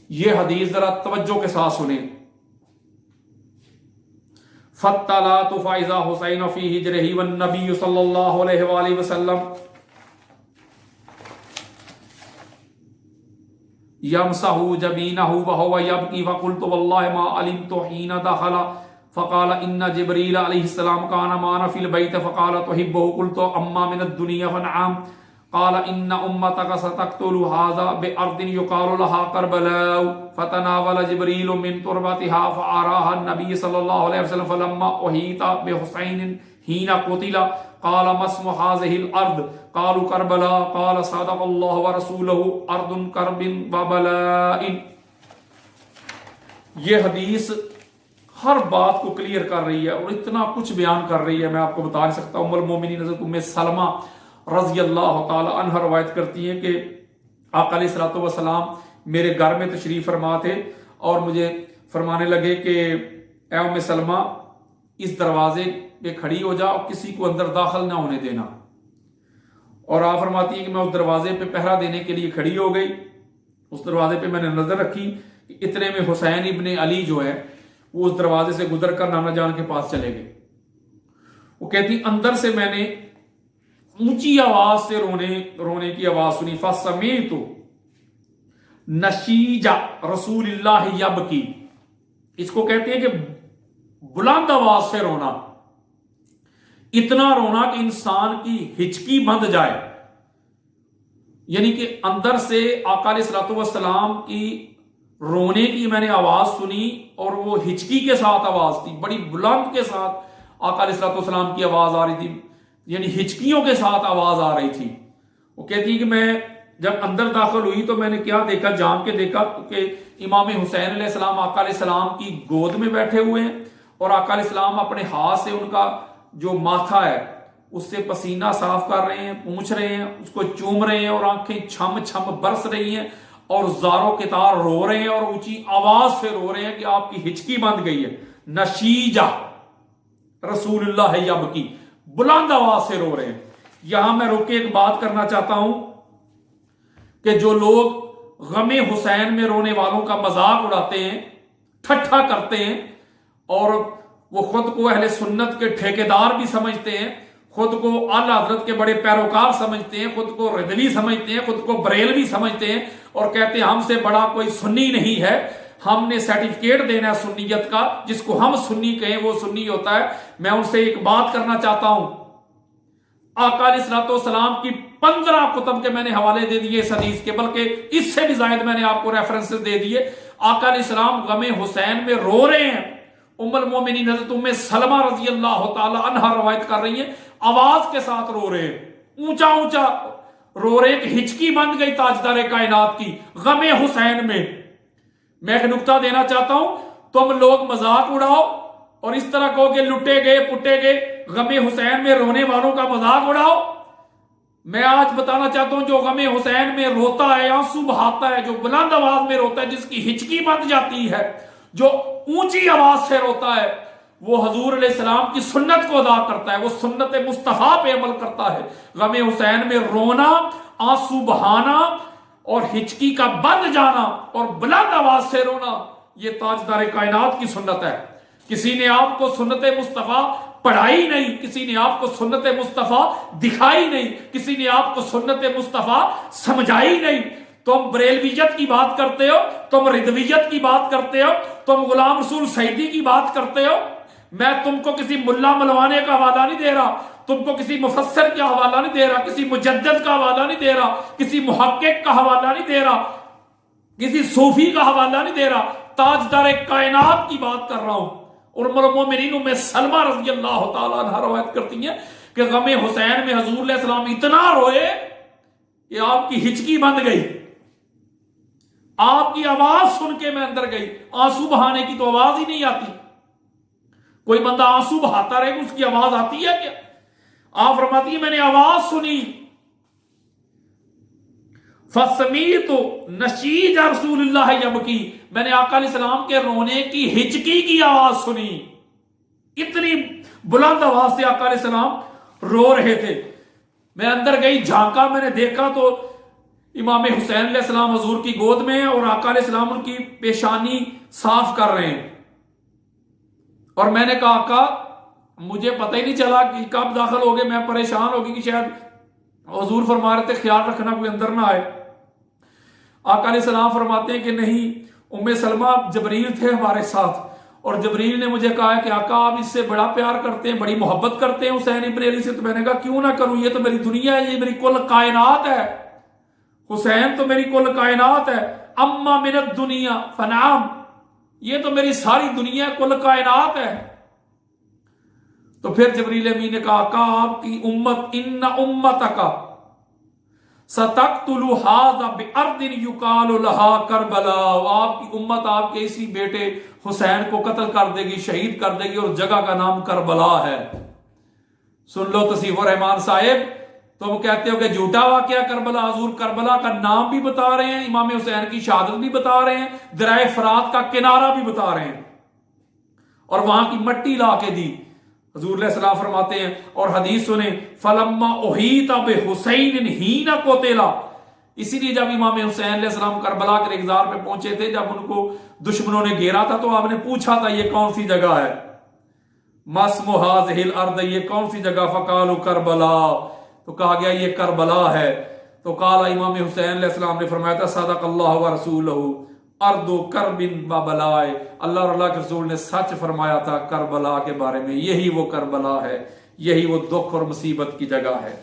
یہ حدیث ذرا توجہ کے ساتھ سنیں. فَالطَّلَعْتُ فَإِذَا حُسَيْنُ فِي حِجْرِهِ وَالنَّبِيُّ صلی اللہ علیہ وآلہ وسلم يَمْسَحُ جَبِينَهُ وَهُوَ يَبْكِي فَقُلْتُ وَاللَّهِ مَا عَلِمْتُ حِينَ دَخَلَ فَقَالَ إِنَّ جِبْرِيلَ عَلَيْهِ السَّلَامُ كَانَ مَعَنَا فِي الْبَيْتِ فَقَالَ تُحِبُّهُ قُلْتُ أَمَّا مِنَ الدُّنْيَا فَنَعَمْ قال إن أمتك ستقتل هذا بأرض يقال لها كربلاء فتناول جبريل من تربتها فأراها النبي صلى الله عليه وسلم فلما أحيط بحسين حين قتل قال ما اسم هذه الأرض قالوا كربلاء قال صدق الله ورسوله أرض كرب وبلاء. یہ حدیث ہر بات کو کلیئر کر رہی ہے اور اتنا کچھ بیان کر رہی ہے میں آپ کو بتا نہیں سکتا. ام المومنین حضرت ام سلمہ رضی اللہ تعالی عنہ روایت کرتی ہیں کہ آقا علیہ الصلوۃ والسلام میرے گھر میں تشریف فرما تھے اور مجھے فرمانے لگے کہ اے ام سلمہ اس دروازے پہ کھڑی ہو جا اور کسی کو اندر داخل نہ ہونے دینا. اور آپ فرماتی ہیں کہ میں اس دروازے پہ پہرا دینے کے لیے کھڑی ہو گئی. اس دروازے پہ میں نے نظر رکھی کہ اتنے میں حسین ابن علی جو ہے وہ اس دروازے سے گزر کر نانا جان کے پاس چلے گئے. وہ کہتی اندر سے میں نے اونچی آواز سے رونے کی آواز سنی. فَسَمِعْتُ نَشِیجَ رسول اللہ یبکی. اس کو کہتے ہیں کہ بلند آواز سے رونا, اتنا رونا کہ انسان کی ہچکی بند جائے. یعنی کہ اندر سے آقا علیہ الصلوۃ والسلام کی رونے کی میں نے آواز سنی اور وہ ہچکی کے ساتھ آواز تھی, بڑی بلند کے ساتھ آقا علیہ الصلوۃ والسلام کی آواز آ رہی تھی, یعنی ہچکیوں کے ساتھ آواز آ رہی تھی. وہ کہتی کہ میں جب اندر داخل ہوئی تو میں نے کیا دیکھا, جان کے دیکھا کہ امام حسین علیہ السلام آقا علیہ السلام کی گود میں بیٹھے ہوئے ہیں اور آقا علیہ السلام اپنے ہاتھ سے ان کا جو ماتھا ہے اس سے پسینہ صاف کر رہے ہیں, پونچھ رہے ہیں, اس کو چوم رہے ہیں اور آنکھیں چھم چھم برس رہی ہیں اور زاروں کے تار رو رہے ہیں اور اونچی آواز سے رو رہے ہیں کہ آپ کی ہچکی بند گئی ہے. نشیجہ رسول اللہ یبکی, بلند آواز سے رو رہے ہیں. یہاں میں روک کے ایک بات کرنا چاہتا ہوں کہ جو لوگ غم حسین میں رونے والوں کا مذاق اڑاتے ہیں, ٹھٹھا کرتے ہیں اور وہ خود کو اہل سنت کے ٹھیکیدار بھی سمجھتے ہیں, خود کو اعلیٰ حضرت کے بڑے پیروکار سمجھتے ہیں, خود کو رضوی سمجھتے ہیں, خود کو بریلوی سمجھتے ہیں اور کہتے ہیں ہم سے بڑا کوئی سنی نہیں ہے, ہم نے سرٹیفکیٹ دینا ہے سنیت کا, جس کو ہم سنی کہیں وہ سنی ہوتا ہے. میں ان سے ایک بات کرنا چاہتا ہوں, آقا علیہ الصلوۃ والسلام کی 15 کتب کے میں نے حوالے دے دیے اس حدیث کے, بلکہ اس سے بھی زائد میں نے آپ کو ریفرنسز دے دیے. آقا علیہ السلام غم حسین میں رو رہے ہیں. ام المومنین حضرت ام سلمہ رضی اللہ تعالی عنہا روایت کر رہی ہیں, آواز کے ساتھ رو رہے ہیں, اونچا اونچا رو رہے ہیں کہ ہچکی بند گئی تاجدار کائنات کی غم حسین میں. میں ایک نکتہ دینا چاہتا ہوں, تم لوگ مذاق اڑاؤ اور اس طرح کہو کہ لٹے گئے پٹے گئے, غم حسین میں رونے والوں کا مذاق اڑاؤ. میں آج بتانا چاہتا ہوں جو غم حسین میں روتا ہے, آنسو بہاتا ہے, جو بلند آواز میں روتا ہے, جس کی ہچکی بند جاتی ہے, جو اونچی آواز سے روتا ہے, وہ حضور علیہ السلام کی سنت کو ادا کرتا ہے, وہ سنت مصطفیٰ پہ عمل کرتا ہے. غم حسین میں رونا, آنسو بہانا اور ہچکی کا بند جانا اور بلند آواز سے رونا, یہ تاجدار کائنات کی سنت ہے. کسی نے آپ کو سنت مصطفیٰ پڑھائی نہیں, کسی نے آپ کو سنت مصطفیٰ دکھائی نہیں, کسی نے آپ کو سنت مصطفیٰ سمجھائی نہیں. تم بریلویت کی بات کرتے ہو, تم رضویت کی بات کرتے ہو, تم غلام رسول سعیدی کی بات کرتے ہو. میں تم کو کسی ملا ملوانے کا حوالہ نہیں دے رہا, تم کو کسی مفسر کا حوالہ نہیں دے رہا, کسی مجدد کا حوالہ نہیں دے رہا, کسی محقق کا حوالہ نہیں دے رہا, کسی صوفی کا حوالہ نہیں دے رہا, تاجدار کائنات کی بات کر رہا ہوں. اور ام المومنین ام سلمہ رضی اللہ تعالیٰ عنہ روایت کرتی ہیں کہ غم حسین میں حضور علیہ السلام اتنا روئے کہ آپ کی ہچکی بند گئی, آپ کی آواز سن کے میں اندر گئی. آنسو بہانے کی تو آواز ہی نہیں آتی. کوئی بندہ آنسو بہاتا رہے اس کی آواز آتی ہے کیا؟ آپ فرماتی ہیں میں نے آواز سنی, فَسَمِعْتُ نَشِیجَ رسول اللہ یبکی, میں نے آقا علیہ السلام کے رونے کی ہچکی کی آواز سنی. اتنی بلند آواز سے آقا علیہ السلام رو رہے تھے. میں اندر گئی, جھانکا, میں نے دیکھا تو امام حسین علیہ السلام حضور کی گود میں ہیں اور آقا علیہ السلام ان کی پیشانی صاف کر رہے ہیں، اور میں نے کہا آقا مجھے پتہ ہی نہیں چلا کہ کب داخل ہو گئے، میں پریشان ہو گئی کہ شاید حضور فرما رہے تھے خیال رکھنا کوئی اندر نہ آئے۔ آقا علیہ السلام فرماتے ہیں کہ نہیں، ام سلمہ جبریل تھے ہمارے ساتھ، اور جبریل نے مجھے کہا کہ آقا آپ اس سے بڑا پیار کرتے ہیں، بڑی محبت کرتے ہیں حسین ابن علی سے۔ تو میں نے کہا کیوں نہ کروں، یہ تو میری دنیا ہے، یہ میری کل کائنات ہے، حسین تو میری کل کائنات ہے۔ اما من الدنیا فنعم، یہ تو میری ساری دنیا کل کائنات ہے۔ تو پھر جبریل امین نے کہا آقا آپ کی امت، ان امتک ستقتل ھذا بارض یقال لها کربلا، آپ کی امت آپ کے اسی بیٹے حسین کو قتل کر دے گی، شہید کر دے گی، اور جگہ کا نام کربلا ہے۔ سن لو تصیف الرحمان صاحب، تم کہتے ہو کہ جھوٹا واقعہ کربلا، حضور کربلا کا نام بھی بتا رہے ہیں، امام حسین کی شہادت بھی بتا رہے ہیں، دریا فرات کا کنارہ بھی بتا رہے ہیں، اور وہاں کی مٹی لا کے دی۔ حضور علیہ السلام فرماتے ہیں، اور حدیث سنیں، فلما احیط بحسین حین قتل، اسی لیے جب امام حسین علیہ السلام کربلا کے ریگزار پہ پہنچے تھے، جب ان کو دشمنوں نے گھیرا تھا، تو آپ نے پوچھا تھا یہ کون سی جگہ ہے، ما اسم هذه الارض، یہ کون سی جگہ، فقالوا کربلا، تو کہا گیا یہ کربلا ہے۔ تو قال امام حسین علیہ السلام نے فرمایا تھا صدق اللہ ورسولہ ارض کرب ببلائے، اللہ اور اللہ کے رسول نے سچ فرمایا تھا کربلا کے بارے میں، یہی وہ کربلا ہے، یہی وہ دکھ اور مصیبت کی جگہ ہے۔